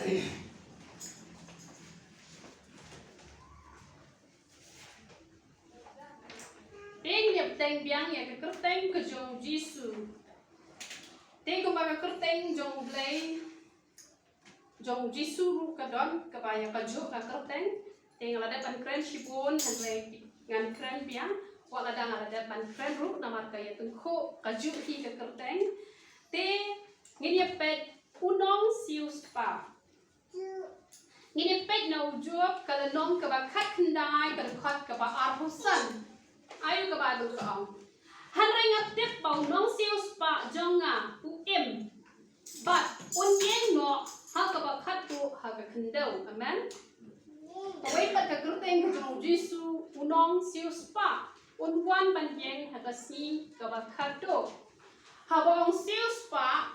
Ting nhập teng biang ya ke kerteng ke jong Jisu. Ting ko ba kerteng jong blay jong Jisu ru ka don ka ba ya ka jo ka kerteng. Ting la da ban kren shibon han re ngan kren biang wa la da la da ban kren ru na mar ka ya tung ko ka ju hi ka kerteng. Te ngin ya pet unong siu spa. Ngin ya pet na ujup ka la nom ka ba khat kendai ka khat ka ba arhusan. Ayo ke baru kau. Hanrai ngatip bau nong siu spa jonga im. But unyeng no ha ke bakat tu ha ke kendau. Amen. Kawai kat ke kerteng ke jong Jisu unong siu spa. Unwan banyeng ha ke si ke bakat tu. Ha bong siu spa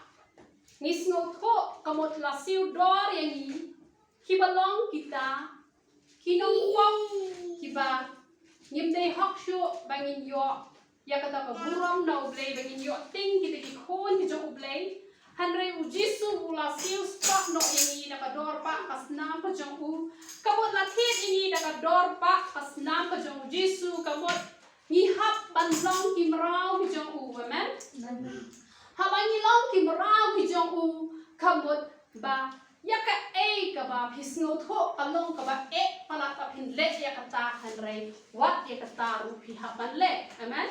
ngis ngotho kamot la siu dor yang ni. Kibalong kita kinong wong kiba Nyimdei hok shu bangin yo ya kata ka buram na ublay bangin yo ting kita ki khon ki jong ublay hanre u Jisu ula siu spa no ini na ka dor pa kas nam ka jong u kamot la thit ini na ka dor pa kas nam ka jong Jisu kamot ni hap banlong ki mrau ki jong u amen ha bangi long ki mrau ki jong u kamot ba ya ka ka ba pisngo tho kalong ka ba pala ka phin le ya ka ta han re wat ya ka ta ru phi ha ban le amen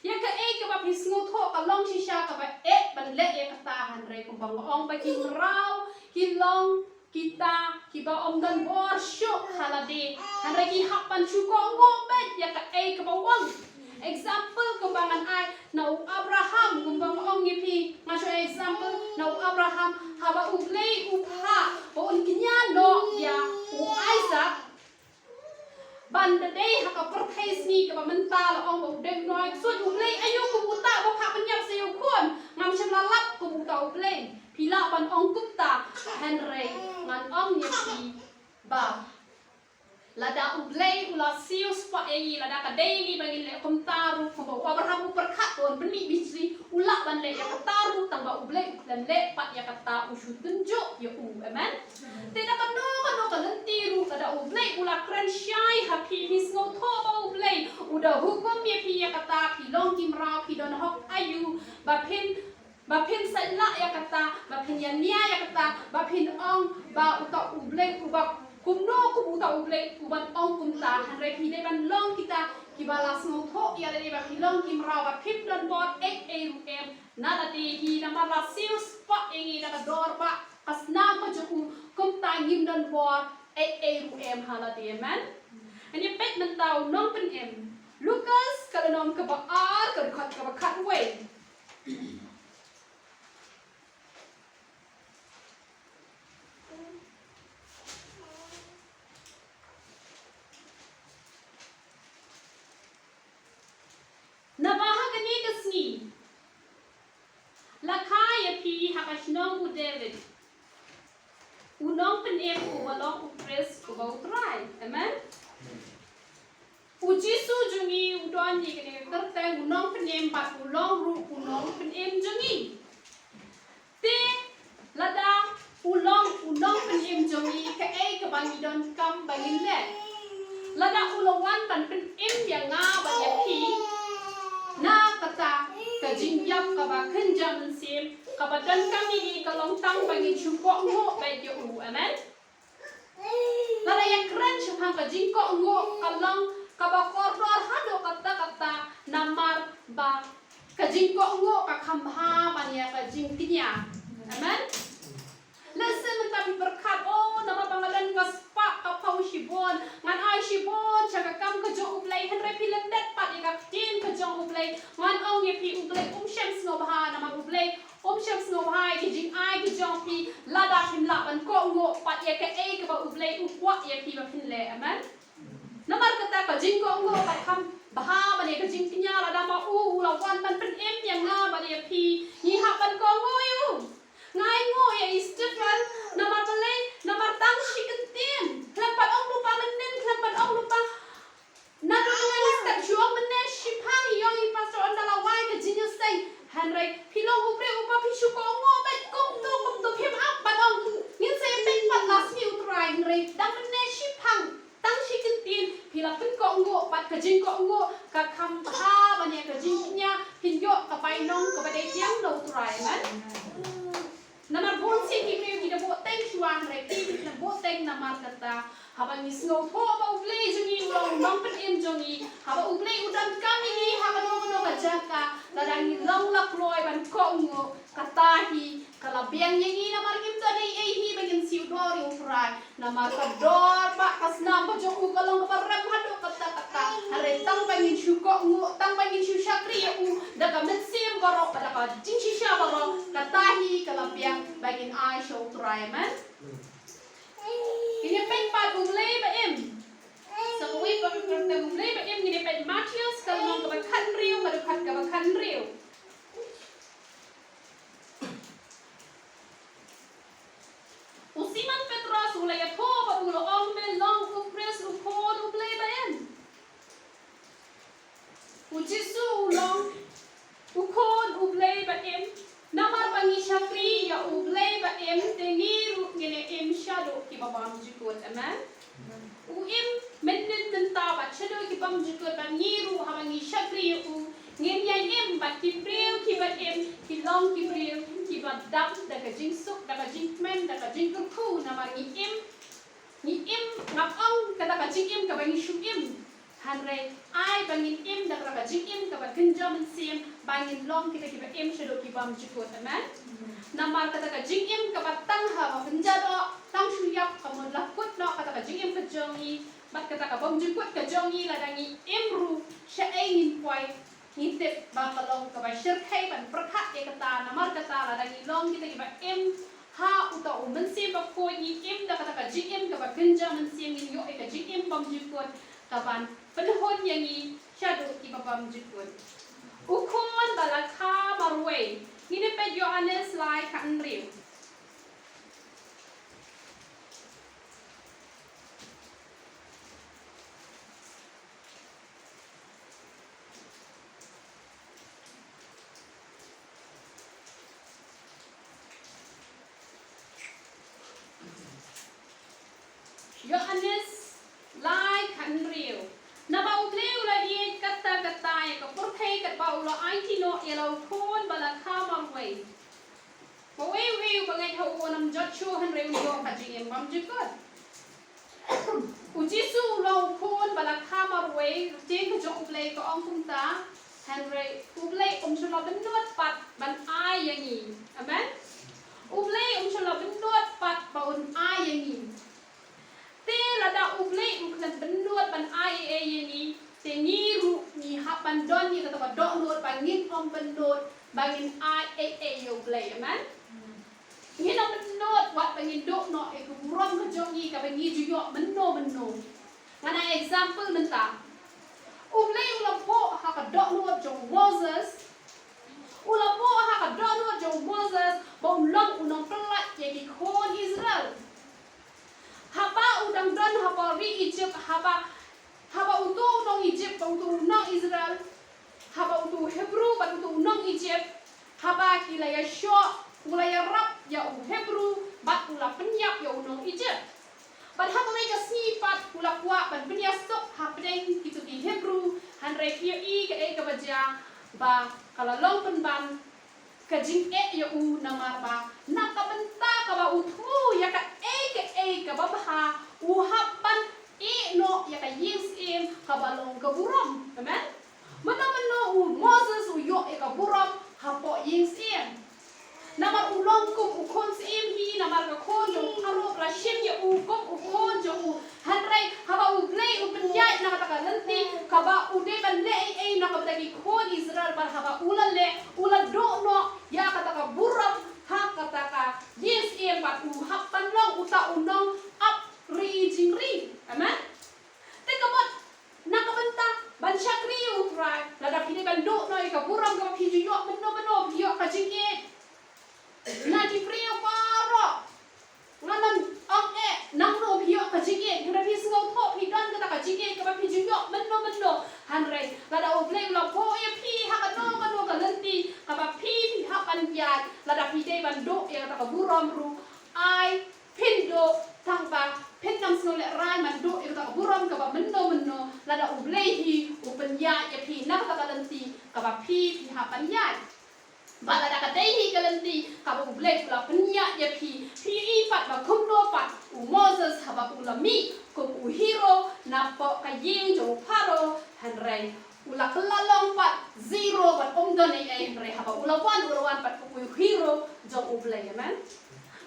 ya ka ka ba pisngo tho kalong shisha ka ba ban le ya ka ta han re kung bang ong ba ki rau ki long kita ki ba om dan bor shu halade han re ki ha pan chu ko ngo ba ya ka ba wang example kumbangan ai nau Abraham kumbang ong ngipi ngaso example nau Abraham haba ublei upha on kinya no ya u Isaac banda dei haka perthais ni ka menta la ong deng noi sut ublei ayo ku buta ba pha penyap se kon ngam cham la lap ku buta ublei pila ban ong kupta henry ngan ong ngipi ba lada ublay ula sius pa lada ka daily bangin le kumtaru kumba Abraham perkat ton beni bisri ula ban le ya kataru tamba ublay dan le pa ya kata usu tunjuk ya amen tidak kano kalentiru kada ublay ula kren syai happy his no to ba ublay udah hukum ya pi ya kata pilong kimrau pi don hok ayu bapin saila ya kata bapin yania ya kata bapin ong ba uta ublay ubak kumno kubuta ublay uban ong kumta hanre pide ban long kita kibalas ngotho ya dari ba hilong kimra ba pip dan bot rum nada di hi na mala sius pa ingi na dor ba kasna ko juku kumta ngim dan bot rum hala di amen ani pet mentau nong pen Lucas kalau nom ke ba ar ke khat we Nabahagani kasni lakaya pi hakashnong u David unong pen ubalong u pres u bautrai amen u Jisu jungi udon ni kene kerteng unong pen pat ulong ru unong pen jungi te lada unong pen jungi ke ke bangi don kam bangin le lada ulongwan pan pen yang nga ba ya pi na kata kajingyap kaba kenjam sim kaba dan kami ni kalong tang bagi cukup ngo baik yo amen lada yang keren syuhang kajingko ngo kalong kaba kordor hado kata namar ba kajingko ngo kakambha mania kajingtinya amen lesen tapi berkat nama pangalan ngaspa kapau shibon ngan ai shibon chakakam kejo ublay henre pilendet pat ikak tin kejo ublay ngan ong yepi ublay shem snobha nama ublay shem snobha kijing ai kejo pi lada himla ban ko ngo pat yaka ke ba ublay ukwa yepi ba pinle amen namar kata kajing ko ngo pat kam baha ban yaka jing tinya lada ma lawan ban pen yang nga ba yepi ni hapan ko ngo yu ngai ngo ya Stefan nama balai nama tang shikentin lampat ong lupa menen lampat ong lupa nadu dengan step juang menen shipang yong i pastor ondala wai ke jinyo say hanrai pilong upre upa pishu ko ngo bet kum to him up ban ong ngin say kajing ko ngo ka kamha banya kajingnya hinyo kapai nong kepada tiang do turai man namar bon si ki kita bo teng shuang re ki kita bo teng namar kata haba ni snow ho ba uble jungi long nong pen em jungi haba uble udan kami ni haba nong no bajaka ladang ni long lak loi ban ko ngo katahi kala biang yengi namar kim tadi hi bagin siu dor yung turai namar ka dor ba kasna ba jong ugalong ka rem hado kata hare tang bagin shu ko ngo tang bagin shu shakri u daga metsim baro pada ka jing shisha baro katahi kala biang bagin ai show turai man ini pen pat uble ba em sa kuwi pa ka uble ba em ini pen Matius kala nong ka kan riu ma ka kan riu Usiman Petros ulay ato ba ulo ong melong upres upon ublay ba yan? Ujisu ulong ukon ublay ba em? Namar pangi syakri ya ublay ba em tengiru gine em shadow ki babam jikot aman? Uim menden mentabat shadow ki babam jikot bangiru hamangi syakri u ngem yang em bat ki priu ki bat em ki long ki priu ki bat dap daga jing suk daga jing men daga jing ku namar ni im ngap ong kata ka jing im ka bangi shu im hanre ai bangin im daga ka jing im ka bat genjam sim bangin long kita ki bat em shadow ki bam jikot aman namar kata ka jing im ka bat tang ha ba penjado tang shu yap ka mon lakut no kata ka jing im ka jongi bat kata ka bam jikot ka jongi ladangi imru sha ain poi Ngitip bakalong ka ba syirkay ban perkat ya kata namar kata la dangi long kita ki ba em ha uta u mensim ba ko ni em da kata ka ji em ka ba genja mensim ni yo e ka ji em bam jikot ka ban penhon yang ni shadow ki ba bam jikot ukon balakha marwe ngine pe Yohanes lai kan riu Yohanes lai kan riu na bau leu la ie kata ya ka porthei kat bau la ai ti no ye lo thon bala kha mam wei ba wei ba ngai thau onam jot chu han riu yo ka ji em bam ji kot u ji su lo thon bala kha mam wei jeng ka jok plei ko ong kum ta han rei u plei chu lo ben not pat ban ai yang ni amen u plei chu lo ben not pat ba un ai yang ni te lada uble uklan benduat ban ai ni te ngiru ni hapan don ni kata dok nuat bangin om benduat bangin ai yo play aman ngin om benduat wat bangin dok no e ku rom ka jongi ka bangi ju yo menno ngana example menta uble ulam po ha ka dok nuat jong Moses ulam po ha ka dok nuat jong Moses bom long unong pelat ye ki kon Israel haba udang don haba ri Egypt haba utu nong Egypt utu nong Israel haba utu Hebrew ba utu nong Egypt haba kila ya sho ula ya rap ya u Hebrew ba ula penyap ya nong Egypt ba haba mai ka sifat ula kwa ban penyap sok hapdeng itu di Hebrew han re kia I ka e ka baja ba kala long penban kajing ya u namar ba nak benta ka ba uthu ya ka e ka ba ha u hapan no ya ka yins em ka ba long ka buram amen mana u Moses u yo e ka buram hapo yins em namar u long kum u kon em hi namar ka kon jo aro ra shim ya u kom u kon jo u hanrai haba u play u penyai na kata ka nanti ka ba u de ban le e na ka bagi kon Israel bar haba ula do no ya kata ka buram ha kata ka yes em ba u hapan long uta unong up ri jing ri amen te ka bot na ka benta ban syakri u try la da pide ban do no ka buram ka phi yo menno yo ka jing e na di prio paro nganan ong e nang no phi yo ka jing e ka phi sngo tho phi don ka ta ka jing e ka phi jing yo menno han re la da o play la po e phi ha ka no ka lenti ka ba phi ha pan ya la da phi de ban do e ka ta ka buram ru ai pindo tang bala da ka dei hi kalanti haba ublei ula penya ya pi ipat ba kumno pat u Moses haba ula mi kum u hero na po ka ying jo paro hanrei ula kelalong pat zero pat don ai hanrei haba ula wan pat u hero jo ublei amen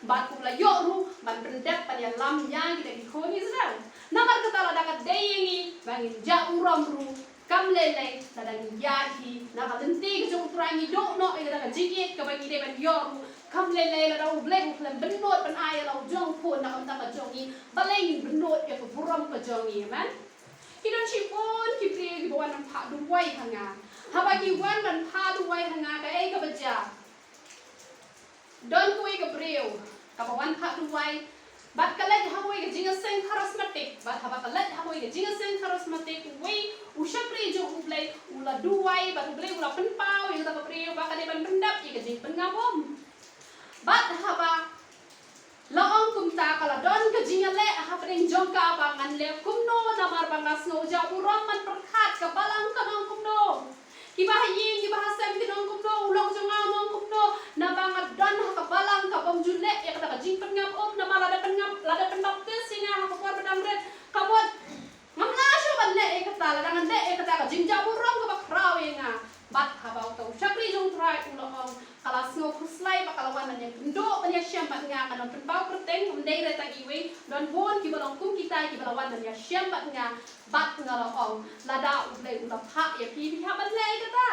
bat ula yoru ban bendep pan ya lam yang kita di khoni Israel namar kata da ka dei ngi bangin ja uram ru kam lele dadang yahi na kalenti ke jong trangi do no e dadang jikit ke bagi de ban yor kam lele la dau blek plan benot ban ai la jong pun na kam ta ka jongi baleng benot ya ke buram ke jongi man kidon chipon ki pri ki bawan pha du wai hanga haba ki wan ban pha du wai hanga ka e ka baja don kui ke priu ka bawan pha du wai bat kalat hawai ke jinga seng charismatic bat haba kalat hawai ke jinga seng charismatic wei usapri jo ublai ula duai bat ublai ula penpau yang tak pri ba kade ban bendap ke jing pengabom bat haba laong kumta kala don ke jinga le ha pring jongka bangan le kumno namar bangas no ja uram man perkhat ke balang ka nong kumno kibahaying kibahasem kinong kumno ulong jonga nong kumno na bangat don ha ka balang ka bom jule ya kata ka jing pengabom na malada penbaptis singa ha ka por bedamret kabot mamlasyo ban le e kata la dangan le e kata ka jing jaburam ka bakraw nga bat habau tau chakri jong trai ulong kala snow kuslai bakalawan man yang ndo panya syam bat nga kanon penbau perteng mendai retang iwe don bon ki balong kum kita ki balawan man ya syam bat nga bat nga laong lada ublai ula pha ya pi pi ha ban le kata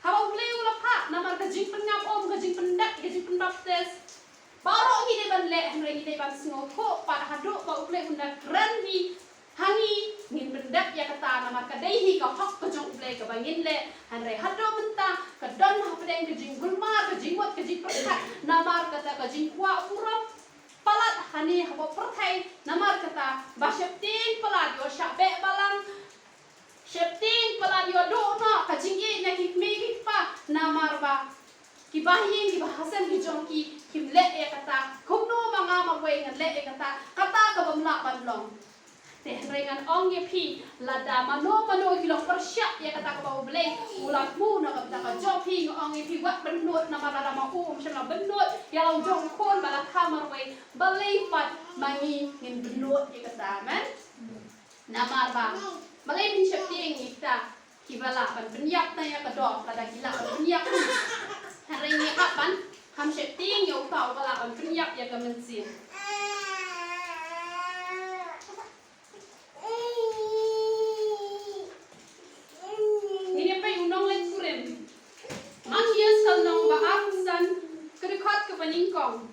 habau ublai ula pha namar ka jing pengap om ka jing pendak ka jing penbaptis baro hi de ban le hanre hi de ban snow ko pa hado ba ublai unda grandi hangi ngin bendak ya kata nama kadai hi ka hok ka jong ublai ka bangin le hanre hado menta ka don ha pedeng ka jing gulma ka jing mot ka jing perkat namar kata ka jing kwa uram palat hani habo perthai namar kata ba shepting palat yo shabe balang shepting palat yo do no ka jing ye na ki me ki pa namar ba ki bahing ki bahasan ki jong ki kim le ya kata kumno manga magwe ngan le ya kata ka bamla banlong teh rengan ong ye pi lada mano kilong persyak ya kata ka bau bleng ulat mu na ka ka jopi ong ye pi wat benut na malada ma macam benut ya lau jong kon bala kamar we balai pat mangi ngin benut ya kata men namar ba balai min syapti ngita kibala ban benyak na ya kadok lada gila benyak hari ni kapan ham syapti ngau tau bala ban benyak ya ka mensin Matias kalau nong bahagsan kedekat ke peningkong.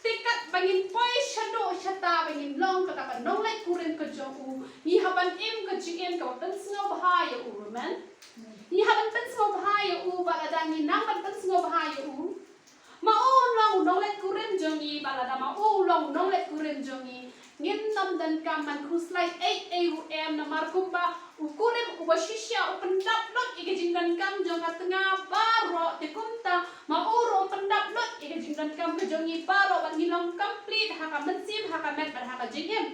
tikat bangin poi shadow shata bangin long ka ka nong lai kuren ka jong u ni haban im ka jingen ka pen sngo bahaya u man ni haban pen sngo bahaya u balada ni nang ban pen sngo bahaya u ma o long nong lai kuren jong i balada ma o long nong lai kuren jong i ngin nam dan kam man khuslai 8 am na markumba ukurim ubashisha upendap lot ike jingdan kam jong tengah baro te kumta ma uro pendap lot ike jingdan kam ke jongi baro ban ngilong complete haka mensim haka met ban haka jingim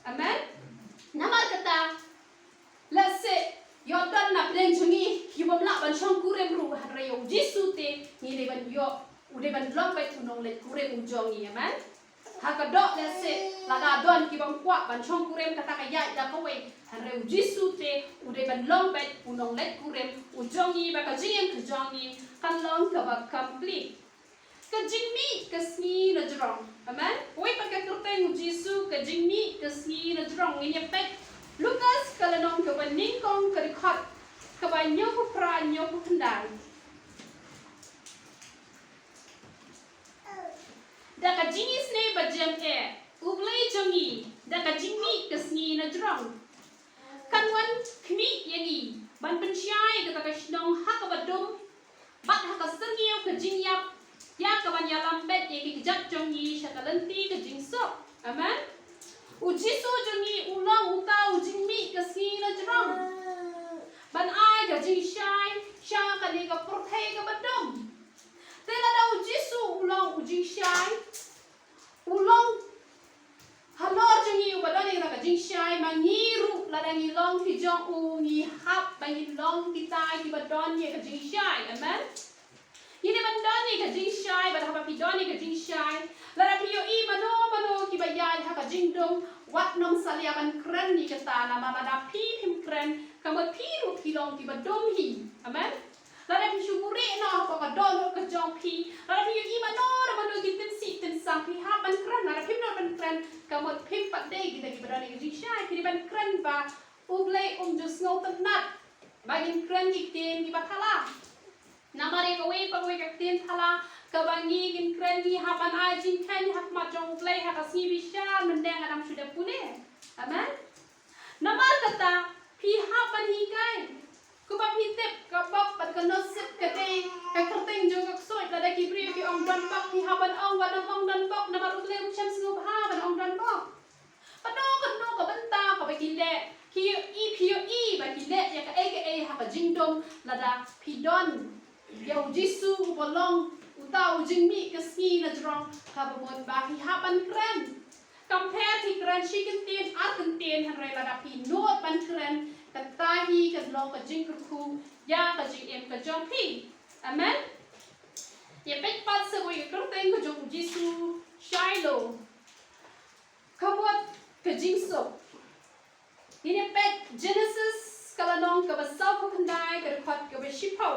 amen namar kata let's say yodan na bren jongi kibom la ban shong kurem ru hare yo jisu te ni le ban yo ude ban long bai tunong le kurem jongi amen haka dok let's say lada don kibom kwa ban shong kurem kata kaya da kowe hare jisu te ude ban long bai tunong le kurem ujongi ba ka jingim ke jongi kan long ka ba complete ka jingmi ka sni na jrong amen oi pa ka kurteng jisu ka jingmi ka sni na jrong ni pek Lukas kala nong ka ban ning kong ka record ka ba nyo ko pra nyo ko tandai da ka jingis ne ba jam e ublai jongi da ka jingmi ka sni na jrong kan wan kmi yangi ban pensyai ka ka shnong ha ka ba dum bat ha ka sengio ka jingyap ya ka ban yalam bet ye ki jat jongi sha ka lenti ka jingso amen ujisu jongi ulang uta ujingmi ka sni na jrong ban ai ka jing shai sha ka ni ka porthai ka ba dum tela da ujisu ulang ujing shai ulang halor jongi ubadani ka jing shai mangiru ladang ilong ki jong u ni hap bangi long ki tai ki badon ye ka jing shai amen ini bandani ka jing shai bad hapa pi doni ka jing shai lara pi yo i mano ki bayai ha ka jing dong wat nom salia ban kren ni ka ta na mama da pi him kren ka mo pi ru ki long ki badom hi amen lara pi syukuri na ha ka don ka jong pi lara pi yo i mano ki tin si tin sang pi ha ban kren lara pi no ban kren ka mo pi pat dei ki ki badani ka jing shai pi ban kren ba ublei just ngau tan nat bagin kren ki ten ki bathala namare ka wei pa wei ka ten thala ka bangi gin kren ni haban ai jin kan hak ma jong play ha ka si bisha mendeng adam sudah pune amen namar kata pi haban hi kai ku ba pi tep ka bak pat ka no sip ka te ka kerteng jong ka soi la da ki pri ki ong dan bak pi haban ong wa dan ong dan bak namar utle mu cham snu ha ban ong dan bak pa no ka banta ka ba ki le ki i pi i ba ki le ya ka e ha ka jing dong la da pi don Yau jisu bolong utau jingmi ke ski na jrong ka bomon ba hi haban kren compare ti kren chicken tin arkan tin han rai la pi not ban kren ka tahi ka long ka jing ku ya ka jing em ka jong pi amen ye pek pat se wo ye kurteng ka jong jisu shailo kabot ka jing so ini pek genesis kala nong ka ba sau ko kandai ka khot ka ba shipo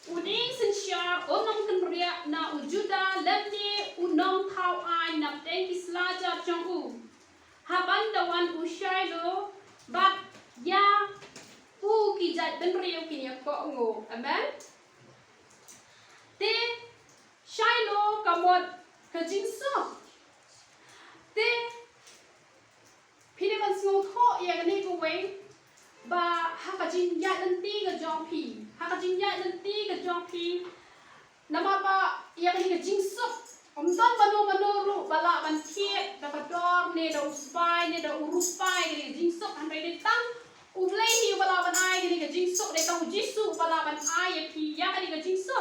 Uding sensyar onong kenria na ujuda lemni unong thau ai nap teng islaja jong u haban dawan ushailo bat ya u ki jat ben riu ki ya ko ngo amen te shailo kamot ka jingso te pide ban smo tho ya ni ko we ba ha ka jing ya lenti ka jong pi ha ka jing ya lenti ka jong pi nama ba ya ka ni ka jing so om don mano ru bala ban tie da ka dor ne da uspai ne da uruspai ni jing so han re tang u blai ni bala ban ai ni ka jing so de tang jisu bala ban ai ya pi ya ka ni ka jing so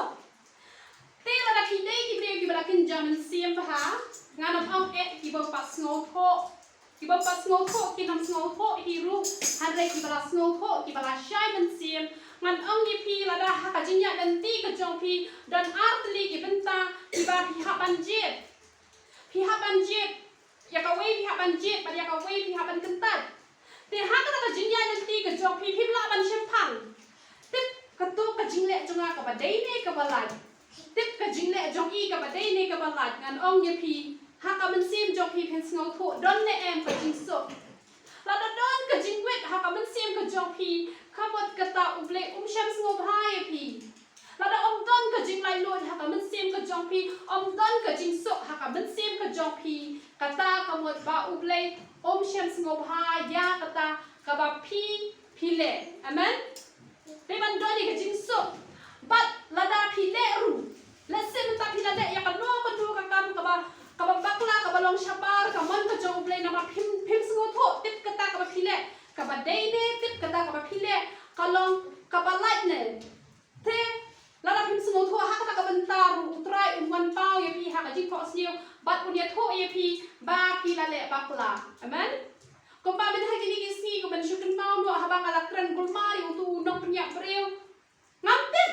te la da ki dei ki bre ki bala kin jam siam ba ha nganam ong e ki ba pas ngo tho ki ba pas ngo tho ki nam ngo tho hi ru han re ki bala ngo tho ki bala shai man siam ngan ong ye pi la da ha ka jing ya dan ti ka jong pi dan artli ki benta ki ba pi ha ban jet ya ka wei pi ha ban jet ba ya ka wei pi ha ban kentat te ha ka jing ya dan ti ka jong pi pi la ban shem phang tip ka to ka jing le jong ka ba dei ne ka ba la tip ka jing le jong i ka ba dei ne ka ba la ngan ong ye pi ha ka ban sim jong pi pen ngo tho don ne em ka jing so lada don ka jingwet haka man sim ka jong pi kamot kata uble sham sngo bhai pi lada don ka jing lai lot haka man sim ka jong pi don ka jing sok haka man sim ka jong pi kata kamot ba uble sham sngo bhai ya kata ka ba pi le amen te ban don ka jing sok but lada pi le ru la sim ta pi la le ya ka no ka du ka kam ka ba bakla ka ba long shabar ka man ka jong uble na ma phim sngo tho tip kata ka ba pi le ka ba dei ne tip kata ka ba pi le ka long ka ba light ne te lada phim sngo tho ha kata ka ban ta ru utrai wan pau ye pi ha ka jing tho sniu bat un ye tho ye pi ba pi la le bakla amen ko ba ben ha kini ki sni ko ban shukun pau no ha ba ngala kren kul mari utu nong penyak breu ngamtit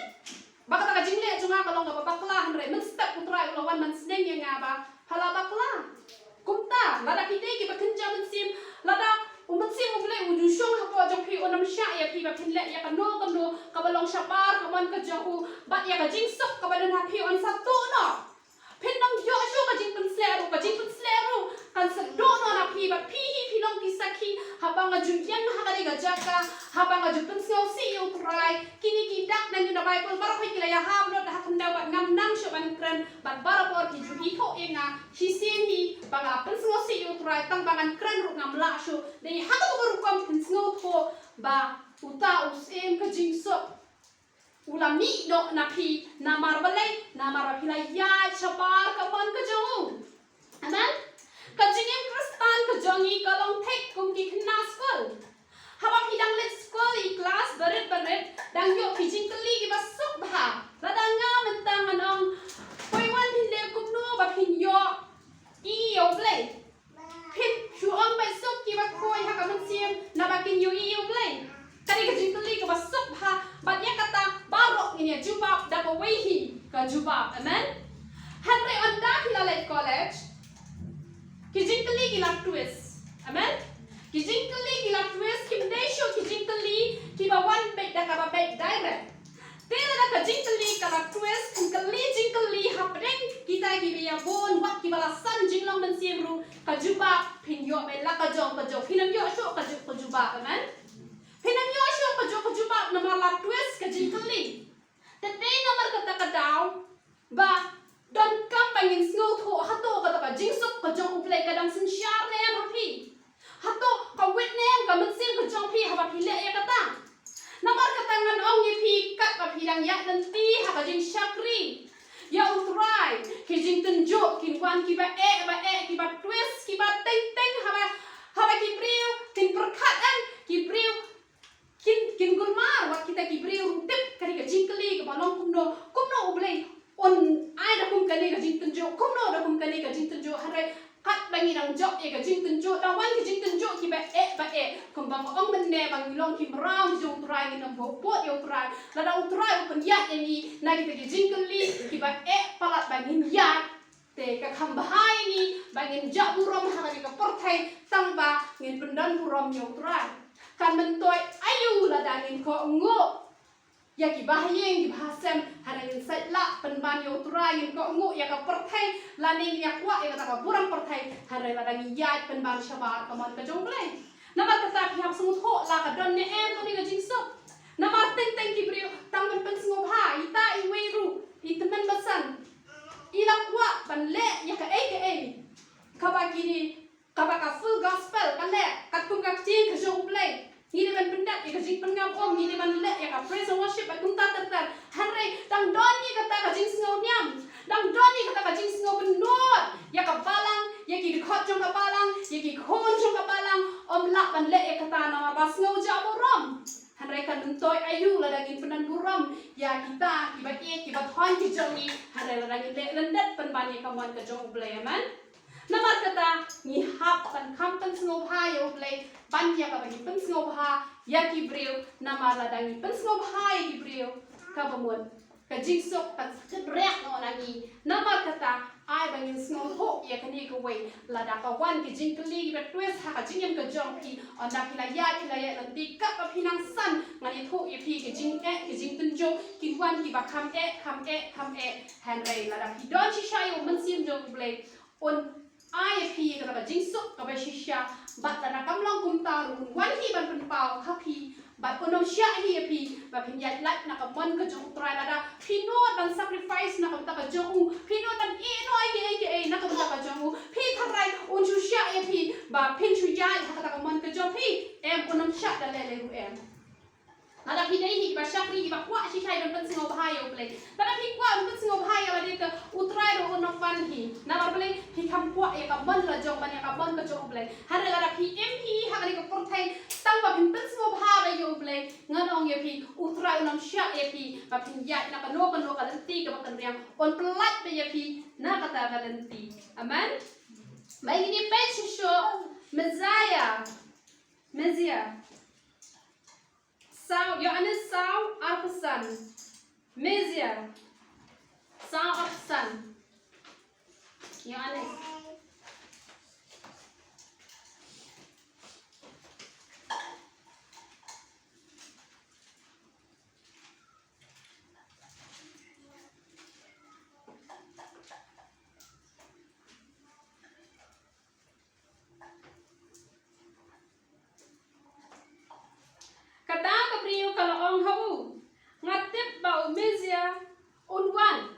bakata ka jing le junga ka long ka bakla han re men step utrai ulawan man sneng ye nga ba hala bakla kumta lada pi dei ki ba kenja men sim lada umat sim uble udu shong hapo jong pi onam sha ya pi ba pin le ya ka no ka balong shabar ka man ka jong u bat ya ka jing sok ka ba den ha pi on sa to no pin dong yo sho ka jing pun sleru kan sa do no na pi ba pi pi long ki saki habang nga jung yan ha ka ga jaka habang nga jung pun sio si yo try kini ki dak na ni na bible bara phai kila ya ha no da kan da ba ngam nang sho ban kren ban bara por ki ju hi tho e nga hi sim hi ba nga pun sio si yo try tang bangan kren ru ngam la sho dei ha ka ru kom pun sio tho ba uta usem ka jing sok ulam ni do na pi na mar balai na mar pila ya chabar ka ban ka jong amen ka jingem kristan ka jongi ka long thek kum ki khna school haba pi dang let school I class baret dang yo pi jing kali ki ba sok ba la dang nga man tang anong poi wan pin le kum no ba pin yo I yo play pin chu ong ba sok ki ba koi ha ka man sim na ba kin yo I yo play kali ka jing kali ka ba sok ba ba ya kata barok ni jubab da ko wehi ka jubab amen Henry anda pila let college kijing kali ki la twist amen kijing kali ki la twist kim dei show kijing kali ki ba one bed da ka ba bed direct tela da kijing kali ka la twist kim kali jing kali hapring kita ki biya bon wat ki bala san jing long man sim ru ka jubab pin yo me la ka jong pinam yo show ka jubab amen pinam yo show ka jubab na ma la twist kijing kali Tadei nomor kata ka daw ba don kam pangin snow tho hato kata ka jingsuk ka jong uplay ka dang sin shar ne hapi hato ka wit ne ka man sim ka jong pi ha ba pi le ya kata nomor kata ngan ong ye pi kat ba pi dang ya dan ti ha ka jing shakri ya utrai ki jing tenjo kin wan ki ba ki ba twist ki ba teng ha ba ki priu tin perkat an ki priu kin gulmar wat kita ki priu tip kari ka jing kali ka balong kumno ublay on ai da kum kali ka jing tenjo kumno da kum kali ka jing tenjo hare kat bangi nang jok e ka jing tenjo da wan ki jing tenjo ki ba kum bang ong men ne bang long ki mrao ki jong trai ni nam bo yo trai la da utrai upun ya ni na kita ki jing kali ki ba palat bangin ya te ka kham bahai ni bangin ja burom ha ka porthai tang ba ngin pendan burom yo trai kan mentoy ayu la dangin ko ngo ya ki bahayeng ki bahasem harangin setla penban yo turangin ko ngo ya ka perthai laning ya kwa ya ka buram perthai harai la dangin ya penban shabar kaman ka jonglai namar kata pihak semut ho la ka don ne em to ni ka jingso namar teng ki brio tang pen sngo ha ita I weiru I temen basan ila kwa ban le ya ka ka ba gini ka full gospel kan le kat kum ka cing ka jong play ini ban pendat ya ka jing pengam om ini ban le ya ka praise and worship ba kum ta tar hanre dang don ni kata ka jing sngo nyam dang don ni kata ka jing sngo benot ya ka balang ya ki khot jong ka balang ya ki khon jong ka balang om la ban le ya kata na ba sngo ja borom hanre kan bentoy ayu la daging penan buram ya kita ki ba thon ki jong ni hanre la daging le lendat pen ban ni kawan ka jong play man Namar kata ni hap pan kampan sngo bha yo play ban ya ka bagi pen sngo bha ya ki breu namar la dangi pen sngo bha ya ki breu ka bamon ka jingsok ka rek no nangi namar kata ai bangin sngo ho ya ka ni ka wei la da ka wan ki jing kli ki twist ha ka jingem ka jong pi on da ki la ya nanti ka ka pinang san ngani tho ya pi ki jing tunjo ki wan ki ba kam e han rei la da ki don chi shayo man sim jong play on ai pi ka jing sok ka ba shisha bat na kam long kum ta ru wan hi ban pen pau kha pi bat onom sha hi pi ba pin yat lat na ka mon ka jong trai la da pi no ban sacrifice na ka ta ka jong pi no tan e no ai na ka ta ka jong pi tharai un chu sha e pi ba pin chu ya ha ka ta ka mon ka jong pi em onom sha da le ru em nada pi dei hi ba shakri ba kwa shi khai don pen singo bahai o ple nada pi kwa pen singo bahai ba de ka utrai ro onom pan hi na ba ple pi kam kwa e ka ban la jong ban ya ka ban ka jong ple har la pi em hi ha ka ni ka por thai tang ba pen singo bha ba yo ple ngan ong ye pi utrai onom sha e pi ba pin ya na ka no ka ti ka ba kan riang on plat ba ye pi na ka ta ka ti amen ba ini pe sho Mezia Sao, Johannes Sao Arpesan, Mezia, Sao Arpesan, Johannes. Kata kepriu kalau orang hau ngatip bau Mezia unwan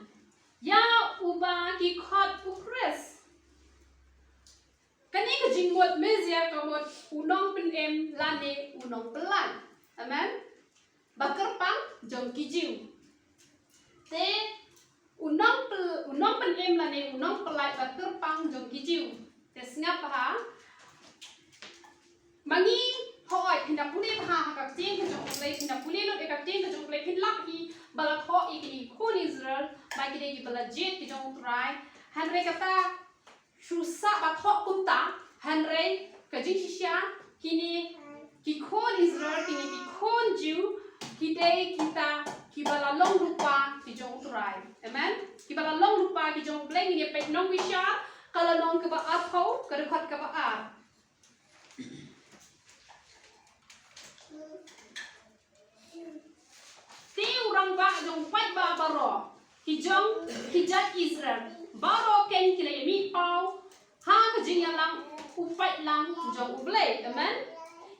ya uba ki khot ukres kani ke jingmot Mezia kamot unong pen em lane unong pelan amen bakar pang jong kijiu te unong pen em lane unong pelai bakar pang jong kijiu te sngap ha mangi hỏi thì là phụ nữ hà các tiên cái trong lấy thì là phụ nữ các tiên cái trong lấy thì lắc đi balat họ ý cái khu Israel bài cái này balat jet cái trong trai Henry kata susah bat họ cũng ta Henry cái chính xia kini ki khu Israel kini ki khu Jew kita kita ki balat long lupa cái trong trai amen ki balat long lupa cái trong lấy ini pek nong wisha kalau nong ke ba apau ke dekat ke ba ar Tiu rang ba jong pai ba baro hijong hijat Israel baro ken kile mi pau ha ka jing lang upai lang jong uble amen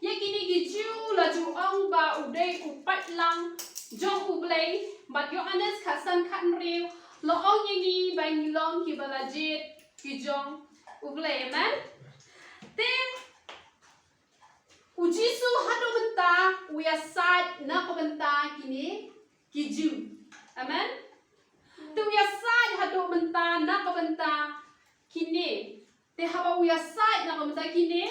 ye kini gi ju la ju ong ba ude upai lang jong uble bat Johannes khasan khan riu lo ong ye ni bang long ki bala jet ki jong uble amen te Ujisu hadu benta uya side na ko benta kini kiju amen tu uya side hadu benta na ko benta kini te haba uya side na ko benta kini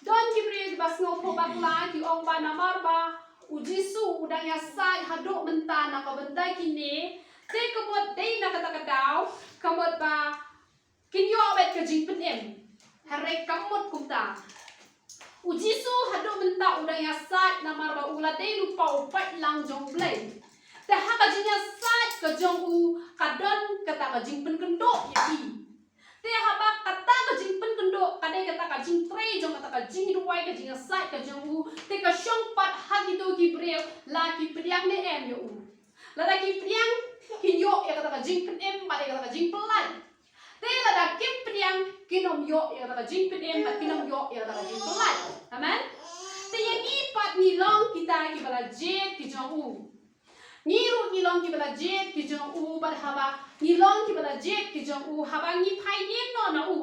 don kibri bas ngo po bakla ki ong ba namar ba ujisu udang ya side hadu benta na ko benta kini te kamot dei na kata kadaw kamot ba kinyo bet ka jing pen em hare kamot kumta Ujisu hadu benta udang ya sat namar ba ula dei lupa upat lang jong play. Te ha ka jinya sat ka jong u kadon kata ka jing pen kendo ya ki. Te ha ba kata ka jing pen kendo kadai kata ka jing tre jong kata ka jing ruai ka jinya sat ka jong u te ka shong pat ha gitu ki breu la ki priang ne em yo u. La da ki priang ki yo ya kata ka jing pen em ba kata ka jing pelan. Te la da ki priang kinom yo ya kata jing pen em ba kinom yo ya kata jing pelan amen te yang ipat ni long kita ki bala jet ki jong u ni ru ni long ki bala jet ki jong u ba haba ni long ki bala jet ki jong u haba ni phai nin no na u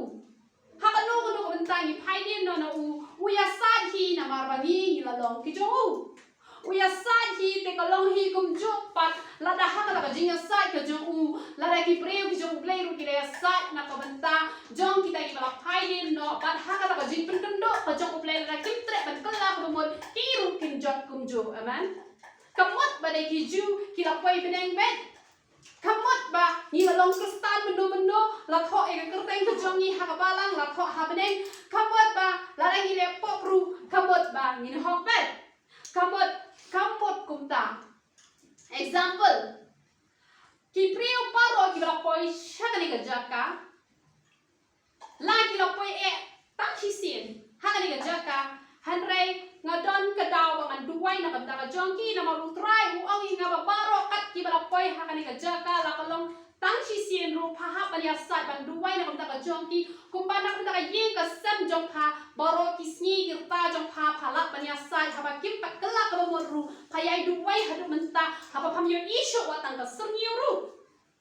haba no ko benta ni phai nin no na u ya sa hi na mar ba ni la long ki jong u uya sa hi te ka long hi kum jo pat la da ha ka jing ya sa ka jong u la da ki preu ki jong play ru ki ya sa na ka banta jong kita ki bala phai din no pat ha ka jing pen pen do ka jong play la kim tre ban kala ko mo ki ru kin jot kum jo amen kamot ba de ki ju ki la poi beneng bet kamot ba ni la long kristan mendo la tho e ka teng ka jong ni ha ka balang la tho ha beneng kamot ba la da ni le pop ru kamot ba ni hok bet kamot kumta example ki priu paro ki bala poi shagani ga jaka la ki la poi e tak hisin hagani ga jaka hanrei ngadon ka daw bangan duwai na kamta ka jongki na marutrai u ang nga babaro kat ki bala poi hagani ga jaka la kalong ang sisien ru paha pania sat ban duwai na kumta ka jongki kumba na kumta ka yeng ka sam jong pa baro kisni girta jong pa phala pania sat haba kim pa kala ka ru payai duwai hadu menta haba pamyo isyo watang ka sernyo ru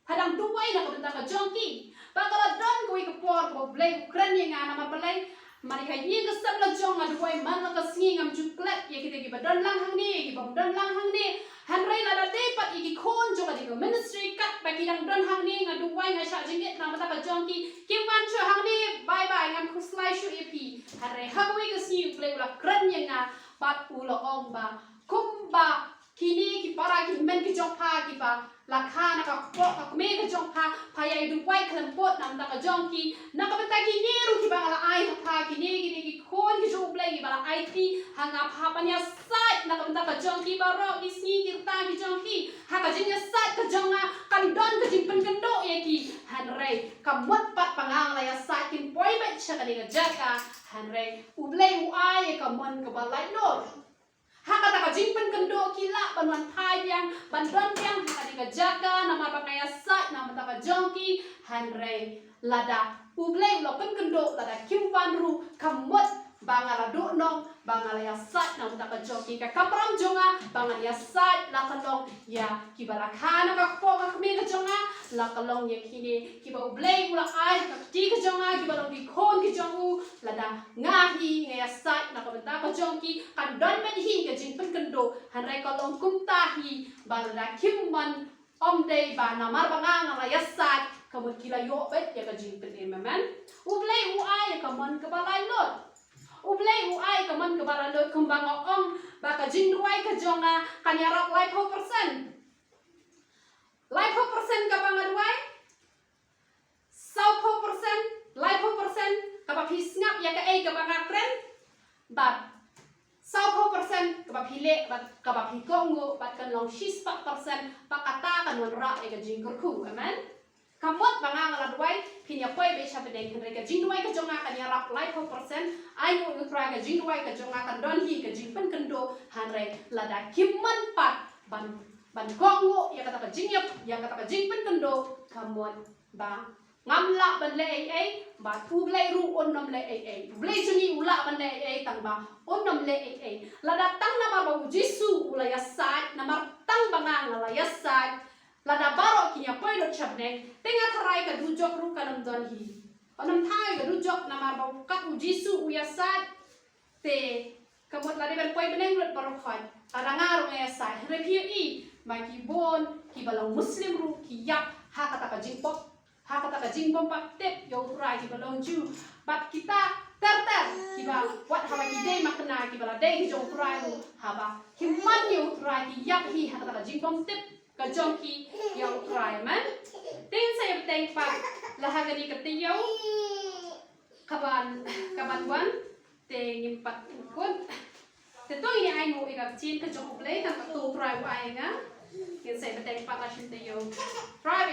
hadang duwai na kumta ka jongki bakala don ko ikapor ko blay ukran yang ana mabalay mereka yeng ka sam la jong adu duwai man ka singi ngam juklat ye kita ki badon lang hang ni ki badon lang hang ni Henry la dati pat iki kon jo ka digo ministry kat bagi dang don hang ni ngadu wai ngai sha jingit na mata ka jongki kim wan cho hang ni bye bye ngam kuslai shu epi Henry hagwi ka si play ula kran yang nga pat ulo ong ba kumba kini ki para ki men ki jong pa ki pa la kha na ka ko ka me ka jong pa payai du wai klam pot na mata ka jongki na ka bata ki ni ru ki ba la ai pa ki ni ki kon ki jo play ki ba la ai ti hanga pa pa nya sai na ka bata ka jongki ba ro ki si ta ki jongki ha ka jing sat ka jonga kan don ka jing pen kendo ye ki Henry ka mot pat pangang la ya sat kin poi ba cha ka ni ga jaka Henry ublei u ai ka mon ka ba lai no ha ka ta ka jing pen kendo ki la ban wan thai yang ban don yang ha ka ni ga jaka na ma ba ya sat na ma ta ka jongki Henry lada ublei lo pen kendo lada kim wan ru ka mot bangala do nong bangala ya sat na mata ka joki ka kapram jonga bangala ya sat la kalong ya kibala khana ka po ka kme ka jonga la kalong ya kini kiba ublei ula ai ka ti ka jonga kibala di khon ki jongu la da ngahi ngaya sat na ka mata ka jonki kan don men hi ka jing pen kendo hanrai kalong kumta hi bangala kimman om dei ba na mar banga ngala ya sat kamut kila yo bet ya ka jing pen ememen ublei u ai ka man ka balai lot ublei u ai ka man ka baralo kumbang ong baka jing duai ka jonga kanyarap life 4% life 4% ka bang duai sau 4% life 4% ka ba pisngap ya ka ai ka bang kren bat sau 4% ka ba pile bat ka ba pikongo bat kan long 6% pakata kan wanra ka jing kurku amen kamot bangang la duai pinya poi be cha bedeng henre ka jing duai ka jonga kan ya rap lai 4% ai no ngra ka jing duai ka jonga kan don hi ka jing pen kendo hanre la da kimman pat ban kongo ya kata ka jing yap ya kata ka jing pen kendo kamot ba ngamla ban le ai ba tu blai ru on nom le ai blai chuni ula ban le ai tang ba on nom le ai la da tang na ba jisu ula ya sai na mar tang bangang la ya sai lada baro kinya poi lo chabne tenga tharai ka dujok ru kanam don hi onam thai ka dujok namar ba ka u jisu u yasat te kamot lade ben poi beneng lut baro khoi aranga ru ya sai review i ma ki bon ki balang muslim ru ki yap ha kata ka jingpop pak tep yo rai ki balong ju bat kita ter ki ba wat hawa ki dei makna ki bala dei ki jong rai ru haba ki man yo rai ki yap hi ha kata ka jingpop tep ka jongki yang try man tin saya beteng pak lahaga di ketiyo kaban wan te ngimpat kun te to ini ai mo ikap chin ka jong play ta tu try wa ai nga tin saya beteng pak la shin te yo try